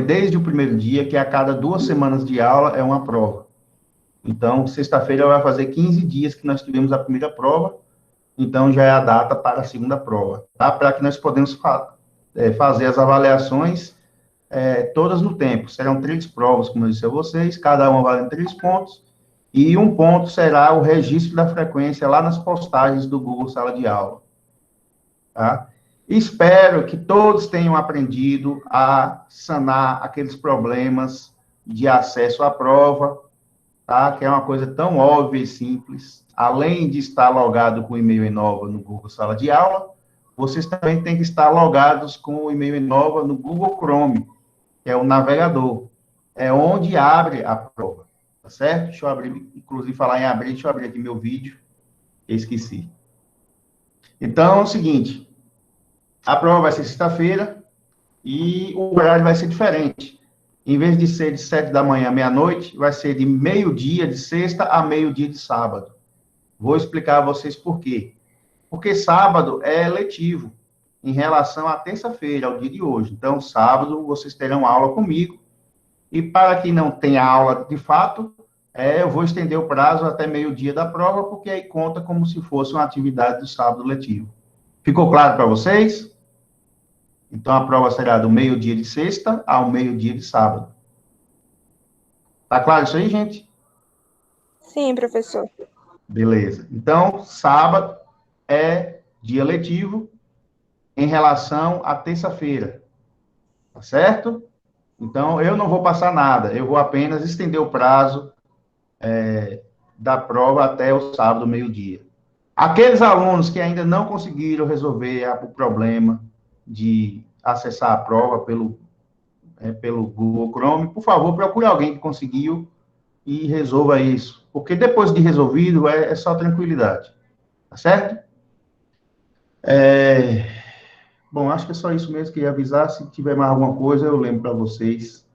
desde o primeiro dia, que a cada 2 semanas de aula é uma prova. Então, sexta-feira vai fazer 15 dias que nós tivemos a primeira prova, então já é a data para a segunda prova, tá? Para que nós podemos fazer as avaliações todas no tempo. Serão 3 provas, como eu disse a vocês, cada uma valendo 3 pontos, e 1 ponto será o registro da frequência lá nas postagens do Google Sala de Aula, tá? Espero que todos tenham aprendido a sanar aqueles problemas de acesso à prova, tá? Que é uma coisa tão óbvia e simples. Além de estar logado com o e-mail Enova no Google Sala de Aula, vocês também têm que estar logados com o e-mail Enova no Google Chrome, que é o navegador. É onde abre a prova, tá certo? Deixa eu abrir, inclusive falar em abrir, deixa eu abrir aqui meu vídeo, eu esqueci. Então, é o seguinte, a prova vai ser sexta-feira e o horário vai ser diferente. Em vez de ser de 7 da manhã à meia-noite, vai ser de meio-dia de sexta a meio-dia de sábado. Vou explicar a vocês por quê. Porque sábado é letivo em relação à terça-feira, ao dia de hoje. Então, sábado, vocês terão aula comigo. E para quem não tem aula de fato, eu vou estender o prazo até meio-dia da prova, porque aí conta como se fosse uma atividade do sábado letivo. Ficou claro para vocês? Então, a prova será do meio-dia de sexta ao meio-dia de sábado. Tá claro isso aí, gente? Sim, professor. Beleza. Então, sábado é dia letivo em relação à terça-feira. Tá certo? Então, eu não vou passar nada. Eu vou apenas estender o prazo da prova até o sábado, meio-dia. Aqueles alunos que ainda não conseguiram resolver o problema de acessar a prova pelo Google Chrome, por favor, procure alguém que conseguiu e resolva isso. Porque depois de resolvido, é só tranquilidade. Tá certo? Bom, acho que é só isso mesmo que eu ia avisar. Se tiver mais alguma coisa, eu lembro para vocês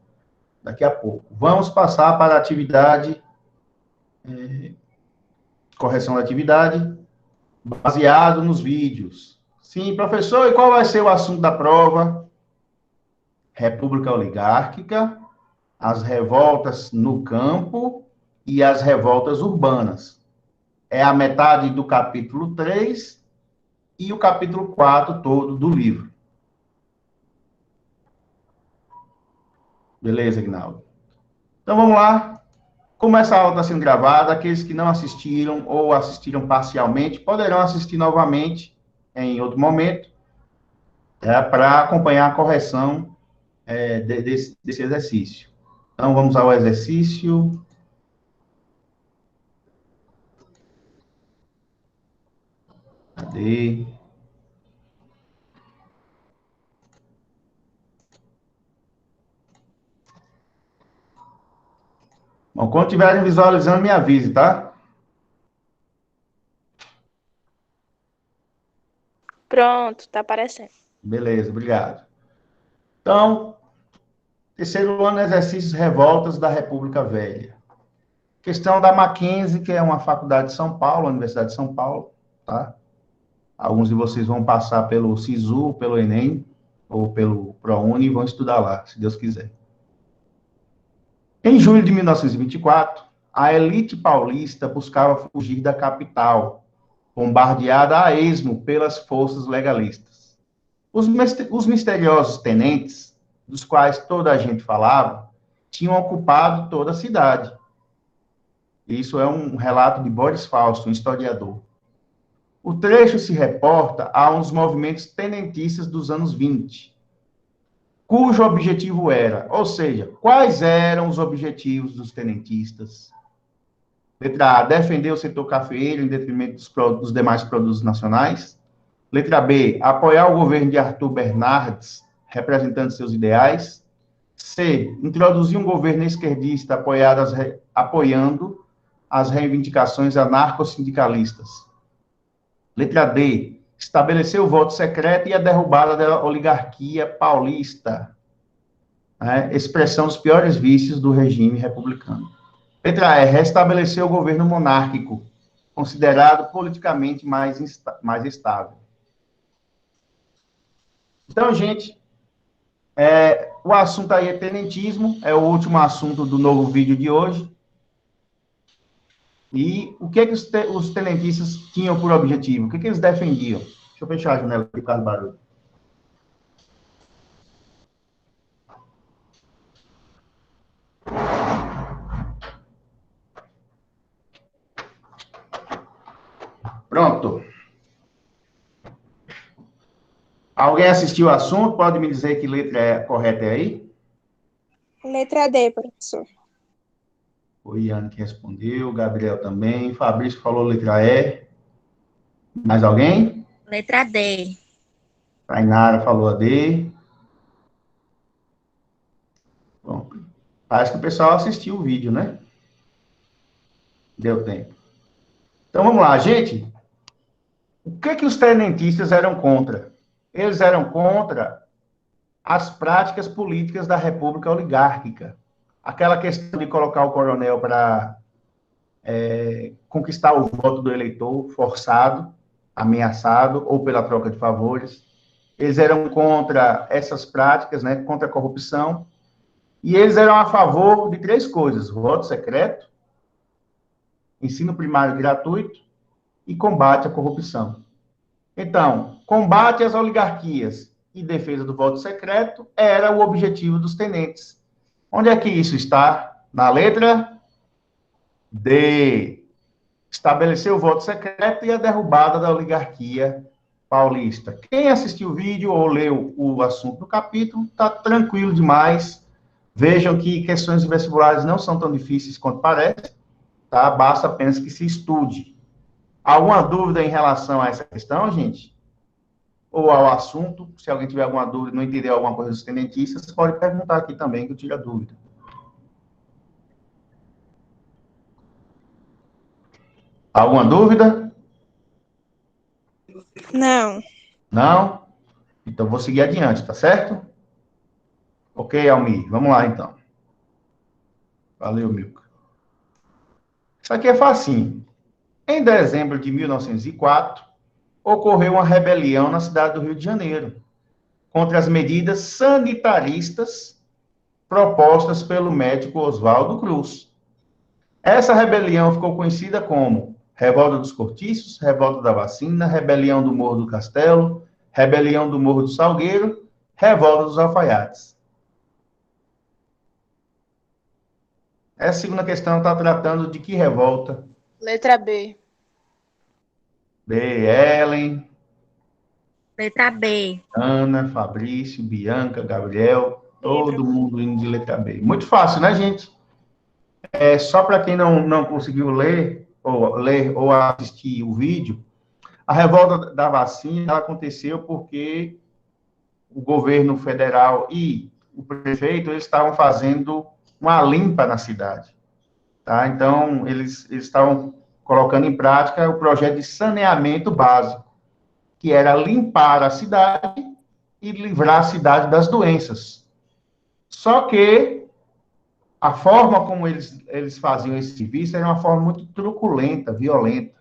daqui a pouco. Vamos passar para a atividade, correção da atividade, baseado nos vídeos. Sim, professor, e qual vai ser o assunto da prova? República Oligárquica, as revoltas no campo e as revoltas urbanas. É a metade do capítulo 3 e o capítulo 4 todo do livro. Beleza, Ignaldo? Então, vamos lá. Como essa aula está sendo gravada, aqueles que não assistiram ou assistiram parcialmente poderão assistir novamente em outro momento, para acompanhar a correção desse exercício. Então, vamos ao exercício. Cadê? Bom, quando estiverem visualizando, me avise, tá? Pronto, tá aparecendo. Beleza, obrigado. Então, terceiro ano, exercícios revoltas da República Velha. Questão da Mackenzie, que é uma faculdade de São Paulo, Universidade de São Paulo, tá? Alguns de vocês vão passar pelo SISU, pelo Enem, ou pelo ProUni, e vão estudar lá, se Deus quiser. Em julho de 1924, a elite paulista buscava fugir da capital, bombardeada a esmo pelas forças legalistas. Os misteriosos tenentes, dos quais toda a gente falava, tinham ocupado toda a cidade. Isso é um relato de Boris Fausto, um historiador. O trecho se reporta a uns movimentos tenentistas dos anos 20, cujo objetivo era, ou seja, quais eram os objetivos dos tenentistas? Letra A, defender o setor cafeeiro em detrimento dos demais produtos nacionais. Letra B, apoiar o governo de Arthur Bernardes, representando seus ideais. C, introduzir um governo esquerdista apoiando as reivindicações anarcossindicalistas. Letra D, estabelecer o voto secreto e a derrubada da oligarquia paulista, expressão dos piores vícios do regime republicano. Letra E, restabelecer o governo monárquico, considerado politicamente mais estável. Então, gente, O assunto aí é tenentismo, é o último assunto do novo vídeo de hoje. E o que é que os tenentistas tinham por objetivo? O que é que eles defendiam? Deixa eu fechar a janela aqui por causa do barulho. Pronto. Alguém assistiu o assunto? Pode me dizer que letra correta é aí? Letra D, professor. O Ian que respondeu, o Gabriel também, Fabrício falou letra E. Mais alguém? Letra D. Tainara falou a D. Bom, parece que o pessoal assistiu o vídeo, né? Deu tempo. Então vamos lá, gente. O que que os tenentistas eram contra? Eles eram contra as práticas políticas da República Oligárquica. Aquela questão de colocar o coronel para conquistar o voto do eleitor forçado, ameaçado ou pela troca de favores. Eles eram contra essas práticas, né, contra a corrupção, e eles eram a favor de três coisas: voto secreto, ensino primário gratuito e combate à corrupção. Então, combate às oligarquias e defesa do voto secreto era o objetivo dos tenentes. Onde é que isso está? Na letra D. Estabelecer o voto secreto e a derrubada da oligarquia paulista. Quem assistiu o vídeo ou leu o assunto do capítulo, está tranquilo demais. Vejam que questões vestibulares não são tão difíceis quanto parece, tá? Basta apenas que se estude. Alguma dúvida em relação a essa questão, gente? Ou ao assunto? Se alguém tiver alguma dúvida, não entender alguma coisa dos tenentistas, pode perguntar aqui também, que eu tiro a dúvida. Alguma dúvida? Não. Não? Então, vou seguir adiante, tá certo? Ok, Almir, vamos lá, então. Valeu, Milka. Isso aqui é facinho. Em dezembro de 1904, ocorreu uma rebelião na cidade do Rio de Janeiro contra as medidas sanitaristas propostas pelo médico Oswaldo Cruz. Essa rebelião ficou conhecida como Revolta dos Cortiços, Revolta da Vacina, Rebelião do Morro do Castelo, Rebelião do Morro do Salgueiro, Revolta dos Alfaiates. Essa segunda questão está tratando de que revolta? Letra B. B, Ellen, Letra B. Ana, Fabrício, Bianca, Gabriel, todo mundo indo de letra B. Muito fácil, né, gente? Só para quem não conseguiu ler ou assistir o vídeo, a revolta da vacina ela aconteceu porque o governo federal e o prefeito eles estavam fazendo uma limpa na cidade. Tá? Então, eles estavam colocando em prática o projeto de saneamento básico, que era limpar a cidade e livrar a cidade das doenças. Só que a forma como eles faziam esse serviço era uma forma muito truculenta, violenta.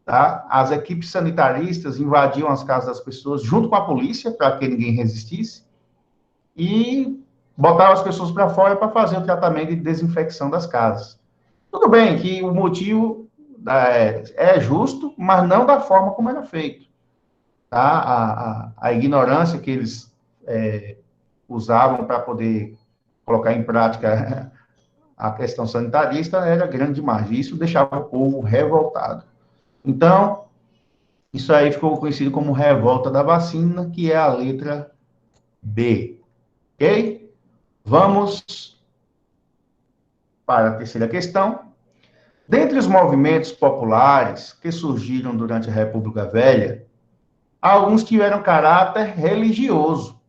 Tá? As equipes sanitaristas invadiam as casas das pessoas junto com a polícia, para que ninguém resistisse, e botavam as pessoas para fora para fazer o tratamento de desinfecção das casas. Tudo bem que o motivo é justo, mas não da forma como era feito. Tá? A ignorância que eles usavam para poder colocar em prática a questão sanitarista era grande demais. Isso deixava o povo revoltado. Então, isso aí ficou conhecido como revolta da vacina, que é a letra B. Ok? Vamos para a terceira questão. Dentre os movimentos populares que surgiram durante a República Velha, alguns tiveram caráter religioso,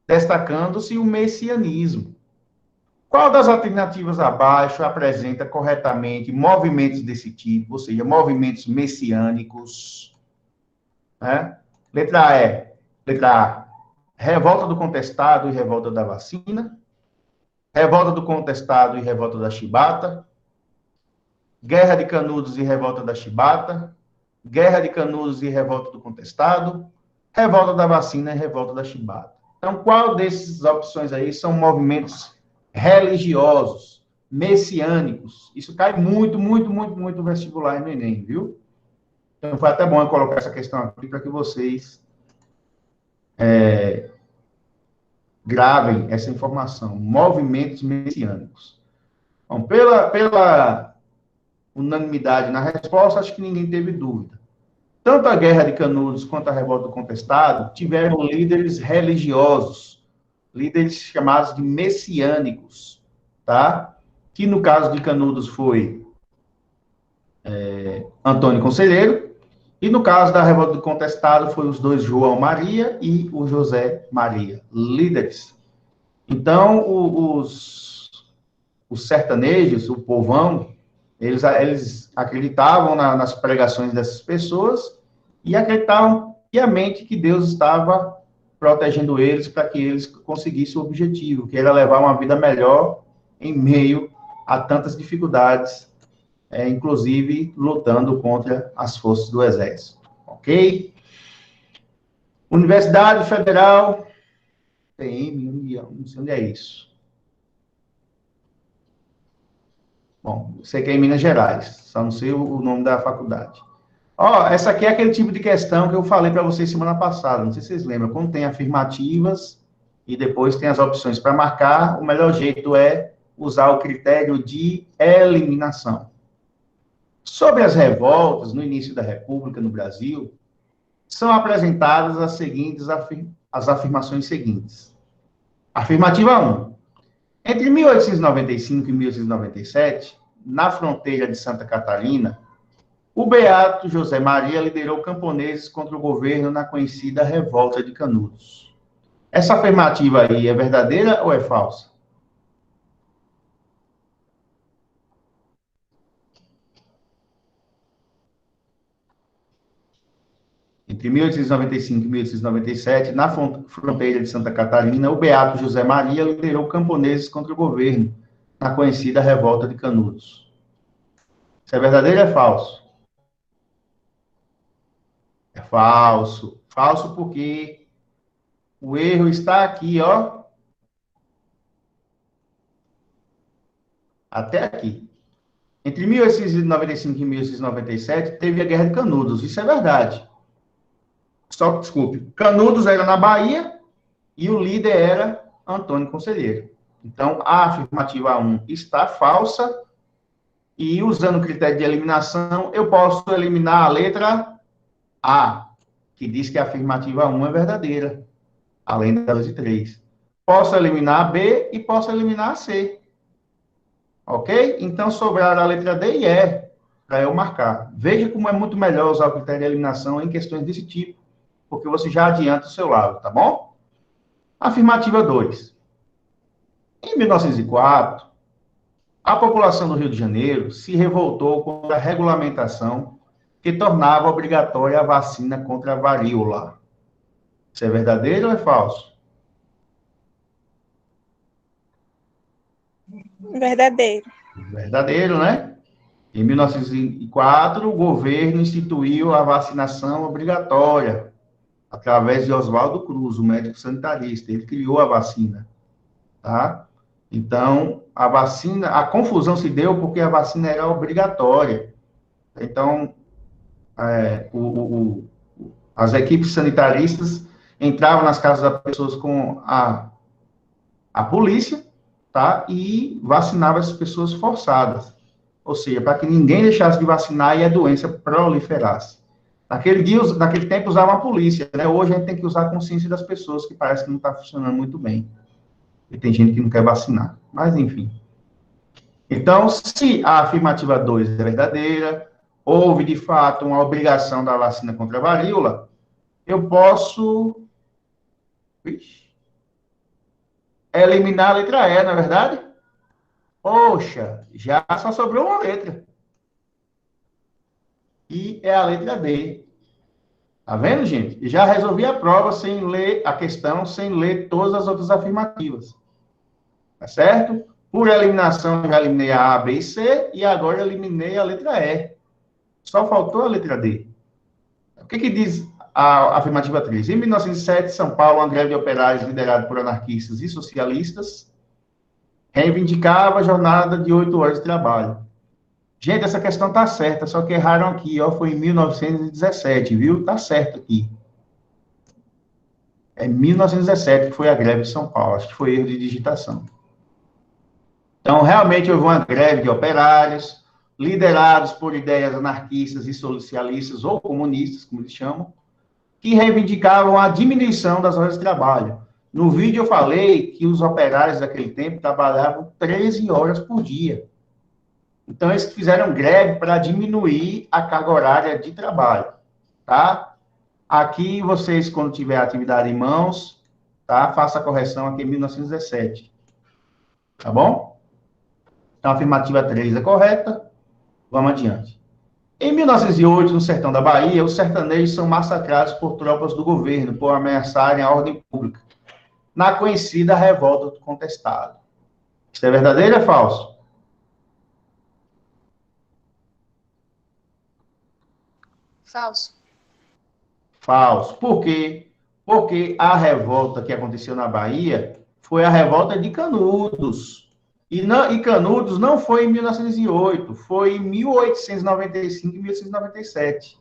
destacando-se o messianismo. Qual das alternativas abaixo apresenta corretamente movimentos desse tipo, ou seja, movimentos messiânicos? Né? Letra A, revolta do contestado e revolta da vacina. Revolta do contestado e revolta da chibata. Guerra de Canudos e revolta da chibata. Guerra de Canudos e revolta do contestado. Revolta da vacina e revolta da chibata. Então, qual dessas opções aí são movimentos religiosos, messiânicos? Isso cai muito, muito, muito, muito no vestibular e no Enem, viu? Então, foi até bom eu colocar essa questão aqui para que vocês gravem essa informação. Movimentos messiânicos. Bom, pela unanimidade na resposta, acho que ninguém teve dúvida. Tanto a Guerra de Canudos quanto a Revolta do Contestado tiveram líderes religiosos, líderes chamados de messiânicos, tá? Que no caso de Canudos foi Antônio Conselheiro, e no caso da Revolta do Contestado foi os dois João Maria e o José Maria, líderes. Então, os sertanejos, o povão, eles acreditavam nas pregações dessas pessoas e acreditavam piamente que Deus estava protegendo eles para que eles conseguissem o objetivo, que era levar uma vida melhor em meio a tantas dificuldades, inclusive lutando contra as forças do Exército. Ok? Universidade Federal, PM, União, não sei onde é isso. Bom, sei que é em Minas Gerais, só não sei o nome da faculdade. Ó, essa aqui é aquele tipo de questão que eu falei para vocês semana passada, não sei se vocês lembram, quando tem afirmativas e depois tem as opções para marcar, o melhor jeito é usar o critério de eliminação. Sobre as revoltas no início da República no Brasil, são apresentadas as afirmações seguintes. Afirmativa 1. Entre 1895 e 1897, na fronteira de Santa Catarina, o beato José Maria liderou camponeses contra o governo na conhecida Revolta de Canudos. Essa afirmativa aí é verdadeira ou é falsa? Entre 1895 e 1897, na fronteira de Santa Catarina, o beato José Maria liderou camponeses contra o governo na conhecida Revolta de Canudos. Isso é verdadeiro ou é falso? É falso. Falso porque o erro está aqui, ó. Até aqui. Entre 1895 e 1897, teve a Guerra de Canudos. Isso é verdade. Só, desculpe, Canudos era na Bahia e o líder era Antônio Conselheiro. Então, a afirmativa 1 está falsa e, usando o critério de eliminação, eu posso eliminar a letra A, que diz que a afirmativa 1 é verdadeira, além da 2 e 3. Posso eliminar a B e posso eliminar a C. Ok? Então, sobraram a letra D e E, para eu marcar. Veja como é muito melhor usar o critério de eliminação em questões desse tipo, porque você já adianta o seu lado, tá bom? Afirmativa 2. Em 1904, a população do Rio de Janeiro se revoltou contra a regulamentação que tornava obrigatória a vacina contra a varíola. Isso é verdadeiro ou é falso? Verdadeiro. Verdadeiro, né? Em 1904, o governo instituiu a vacinação obrigatória, através de Oswaldo Cruz, o médico sanitarista. Ele criou a vacina, tá? Então, a vacina, a confusão se deu porque a vacina era obrigatória. Então, as equipes sanitaristas entravam nas casas das pessoas com a polícia, tá? E vacinavam as pessoas forçadas. Ou seja, para que ninguém deixasse de vacinar e a doença proliferasse. Naquele tempo usava a polícia, né? Hoje a gente tem que usar a consciência das pessoas, que parece que não está funcionando muito bem. E tem gente que não quer vacinar. Mas, enfim. Então, se a afirmativa 2 é verdadeira, houve, de fato, uma obrigação da vacina contra a varíola, eu posso eliminar a letra E, não é verdade? Poxa, já só sobrou uma letra. E é a letra D. Tá vendo, gente? E já resolvi a prova sem ler a questão, sem ler todas as outras afirmativas. Tá certo? Por eliminação, eu já eliminei a A, B e C, e agora eliminei a letra E. Só faltou a letra D. O que diz a afirmativa 3. Em 1907, São Paulo, uma greve de operários liderada por anarquistas e socialistas reivindicava a jornada de 8 horas de trabalho. Gente, essa questão está certa, só que erraram aqui, ó, foi em 1917, viu? Está certo aqui. É 1917 que foi a greve de São Paulo, acho que foi erro de digitação. Então, realmente houve uma greve de operários, liderados por ideias anarquistas e socialistas, ou comunistas, como eles chamam, que reivindicavam a diminuição das horas de trabalho. No vídeo eu falei que os operários daquele tempo trabalhavam 13 horas por dia. Então, eles fizeram greve para diminuir a carga horária de trabalho, tá? Aqui, vocês, quando tiver a atividade em mãos, tá? Faça a correção aqui em 1917. Tá bom? Então, a afirmativa 3 é correta. Vamos adiante. Em 1908, no sertão da Bahia, os sertanejos são massacrados por tropas do governo por ameaçarem a ordem pública, na conhecida revolta do contestado. Isso é verdadeiro ou é falso? Falso. Falso. Por quê? Porque a revolta que aconteceu na Bahia foi a revolta de Canudos. E Canudos não foi em 1908, foi em 1895 e 1897.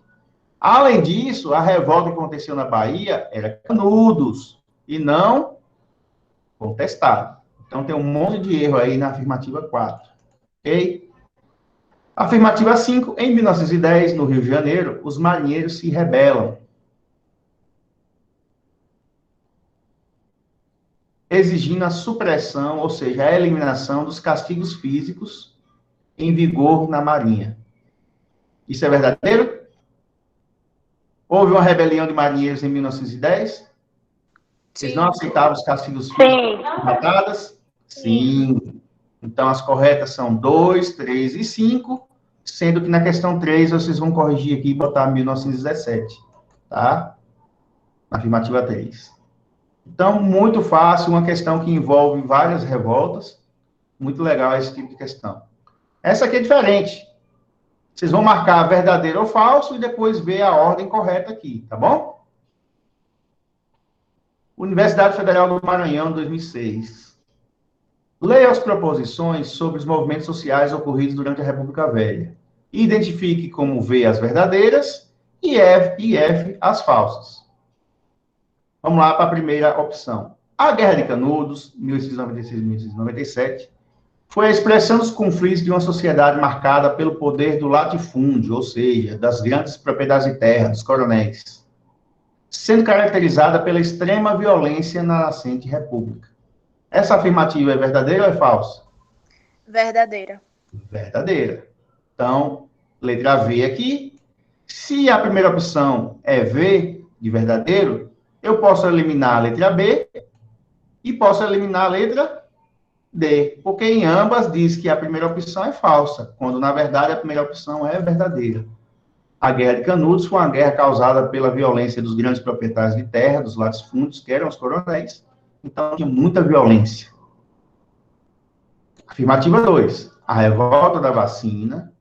Além disso, a revolta que aconteceu na Bahia era Canudos, e não Contestado. Então, tem um monte de erro aí na afirmativa 4. Ok? Afirmativa 5. Em 1910, no Rio de Janeiro, os marinheiros se rebelam, exigindo a supressão, ou seja, a eliminação dos castigos físicos em vigor na Marinha. Isso é verdadeiro? Houve uma rebelião de marinheiros em 1910? Vocês não aceitavam os castigos físicos matadas? Sim. Então, as corretas são 2, 3 e 5, sendo que na questão 3, vocês vão corrigir aqui e botar 1917, tá? Na afirmativa 3. Então, muito fácil, uma questão que envolve várias revoltas. Muito legal esse tipo de questão. Essa aqui é diferente. Vocês vão marcar verdadeiro ou falso e depois ver a ordem correta aqui, tá bom? Universidade Federal do Maranhão, 2006. Leia as proposições sobre os movimentos sociais ocorridos durante a República Velha. Identifique como V as verdadeiras e F as falsas. Vamos lá para a primeira opção. A Guerra de Canudos, 1896-1897, foi a expressão dos conflitos de uma sociedade marcada pelo poder do latifúndio, ou seja, das grandes propriedades de terra, dos coronéis, sendo caracterizada pela extrema violência na nascente república. Essa afirmativa é verdadeira ou é falsa? Verdadeira. Verdadeira. Então, letra V aqui. Se a primeira opção é V, de verdadeiro, eu posso eliminar a letra B e posso eliminar a letra D, porque em ambas diz que a primeira opção é falsa, quando, na verdade, a primeira opção é verdadeira. A Guerra de Canudos foi uma guerra causada pela violência dos grandes proprietários de terra, dos latifúndios, que eram os coronéis. Então, tinha muita violência. Afirmativa 2. A revolta da vacina,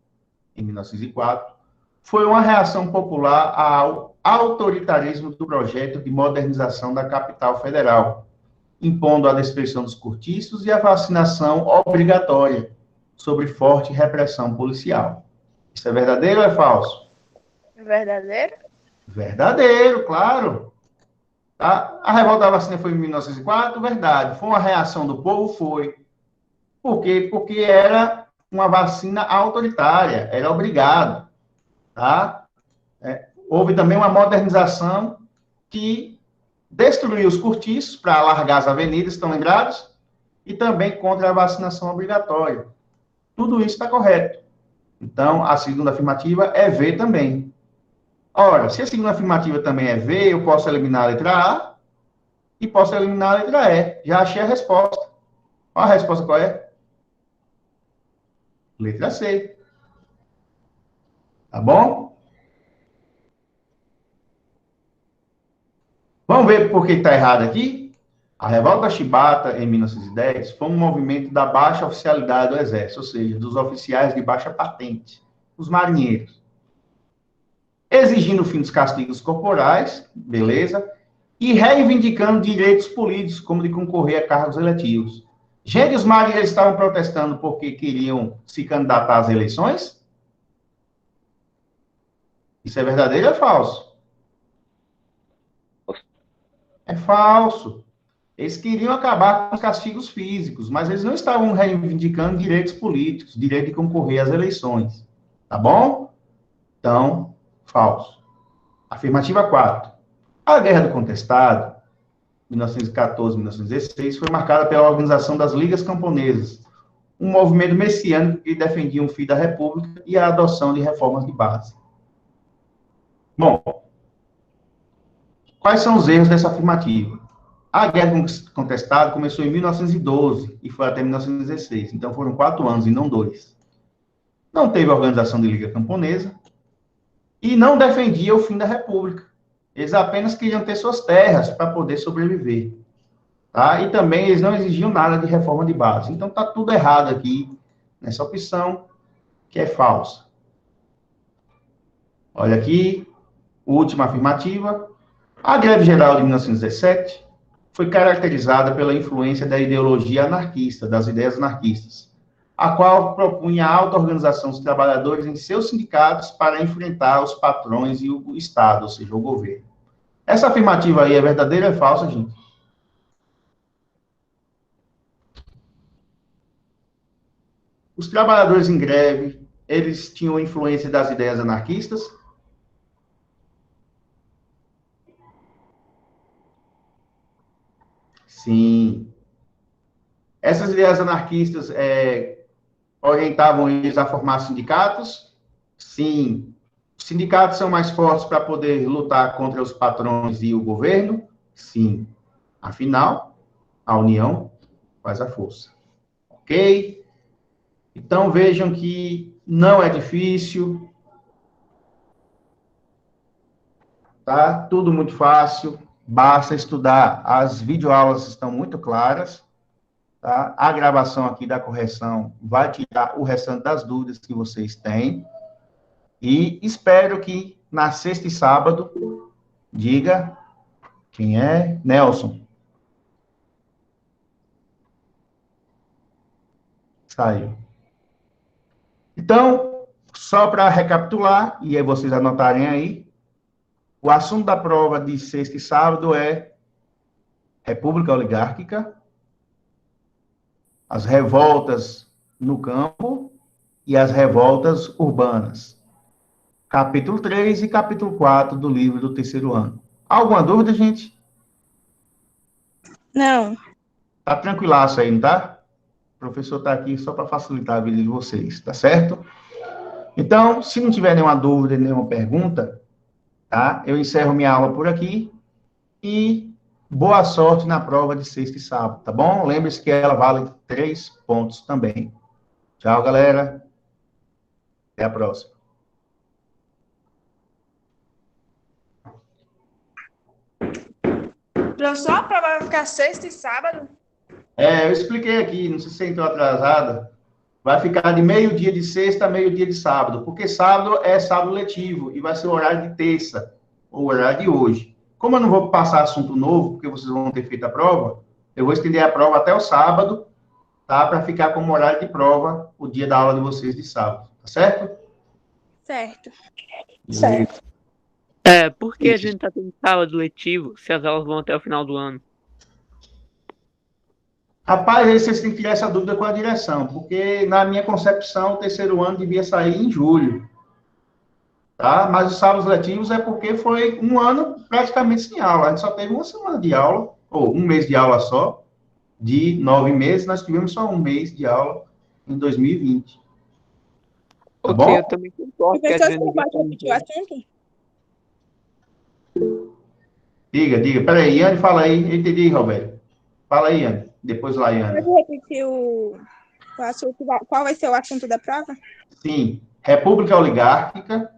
em 1904, foi uma reação popular ao autoritarismo do projeto de modernização da capital federal, impondo a destruição dos cortiços e a vacinação obrigatória, sob forte repressão policial. Isso é verdadeiro ou é falso? Verdadeiro? Verdadeiro, claro. Tá? A revolta da vacina foi em 1904? Verdade. Foi uma reação do povo? Foi. Por quê? Porque era uma vacina autoritária, era obrigado. Tá? Houve também uma modernização que destruiu os cortiços para alargar as avenidas, estão lembrados? E também contra a vacinação obrigatória. Tudo isso está correto. Então, a segunda afirmativa é V também. Ora, se a segunda afirmativa também é V, eu posso eliminar a letra A e posso eliminar a letra E. Já achei a resposta. Qual a resposta qual é? Letra C. Tá bom? Vamos ver por que está errado aqui? A revolta chibata, em 1910, foi um movimento da baixa oficialidade do Exército, ou seja, dos oficiais de baixa patente, os marinheiros. exigindo o fim dos castigos corporais, beleza, e reivindicando direitos políticos, como de concorrer a cargos eletivos. Gente, os marinheiros estavam protestando porque queriam se candidatar às eleições? Isso é verdadeiro ou é falso? É falso. Eles queriam acabar com os castigos físicos, mas eles não estavam reivindicando direitos políticos, direito de concorrer às eleições. Tá bom? Então, falso. Afirmativa 4. A Guerra do Contestado, 1914-1916, foi marcada pela organização das Ligas Camponesas, um movimento messiânico que defendia um fim da República e a adoção de reformas de base. Bom, quais são os erros dessa afirmativa? A Guerra do Contestado começou em 1912 e foi até 1916, então foram 4 anos e não 2. Não teve organização de Liga Camponesa e não defendia o fim da República. Eles apenas queriam ter suas terras para poder sobreviver. Tá? E também eles não exigiam nada de reforma de base. Então está tudo errado aqui nessa opção, que é falsa. Olha aqui, última afirmativa. A greve geral de 1917 foi caracterizada pela influência da ideologia anarquista, das ideias anarquistas, a qual propunha a auto-organização dos trabalhadores em seus sindicatos para enfrentar os patrões e o Estado, ou seja, o governo. Essa afirmativa aí é verdadeira ou é falsa, gente? Os trabalhadores em greve, eles tinham influência das ideias anarquistas? Sim. Essas ideias anarquistas orientavam eles a formar sindicatos? Sim. Os sindicatos são mais fortes para poder lutar contra os patrões e o governo? Sim. Afinal, a união faz a força. Ok? Então, vejam que não é difícil. Tá? Tudo muito fácil. Basta estudar. As videoaulas estão muito claras. Tá? A gravação aqui da correção vai tirar o restante das dúvidas que vocês têm. E espero que na sexta e sábado, diga quem é, Nelson. Saiu. Então, só para recapitular, e aí vocês anotarem aí, o assunto da prova de sexta e sábado é República Oligárquica, as revoltas no campo e as revoltas urbanas. Capítulo 3 e capítulo 4 do livro do terceiro ano. Alguma dúvida, gente? Não. Tá tranquilaço aí, não tá? O professor está aqui só para facilitar a vida de vocês, tá certo? Então, se não tiver nenhuma dúvida, nenhuma pergunta, tá? Eu encerro minha aula por aqui e boa sorte na prova de sexta e sábado, tá bom? Lembre-se que ela vale 3 pontos também. Tchau, galera. Até a próxima. Professor, a prova vai ficar sexta e sábado? Eu expliquei aqui, não sei se você entrou atrasada. Vai ficar de meio-dia de sexta a meio-dia de sábado, porque sábado é sábado letivo e vai ser o horário de terça, ou o horário de hoje. Como eu não vou passar assunto novo, porque vocês vão ter feito a prova, eu vou estender a prova até o sábado, tá? Para ficar como horário de prova o dia da aula de vocês de sábado, tá certo? Certo. Certo. Por que a gente tá tendo sábado letivo se as aulas vão até o final do ano? Rapaz, aí vocês têm que tirar essa dúvida com a direção, porque na minha concepção o terceiro ano devia sair em julho, tá? Mas os sábados letivos é porque foi um ano praticamente sem aula, a gente só teve uma semana de aula, ou um mês de aula só, de 9 meses, nós tivemos só um mês de aula em 2020. Tá Ok, bom? eu também concordo que a Professor, gente você devia pode repetir o assunto? Diga. Peraí, Iane, fala aí. Eu entendi, Roberto. Fala aí, Iane. Depois lá, Iane. Pode repetir o assunto, qual vai ser o assunto da prova? Sim. República Oligárquica,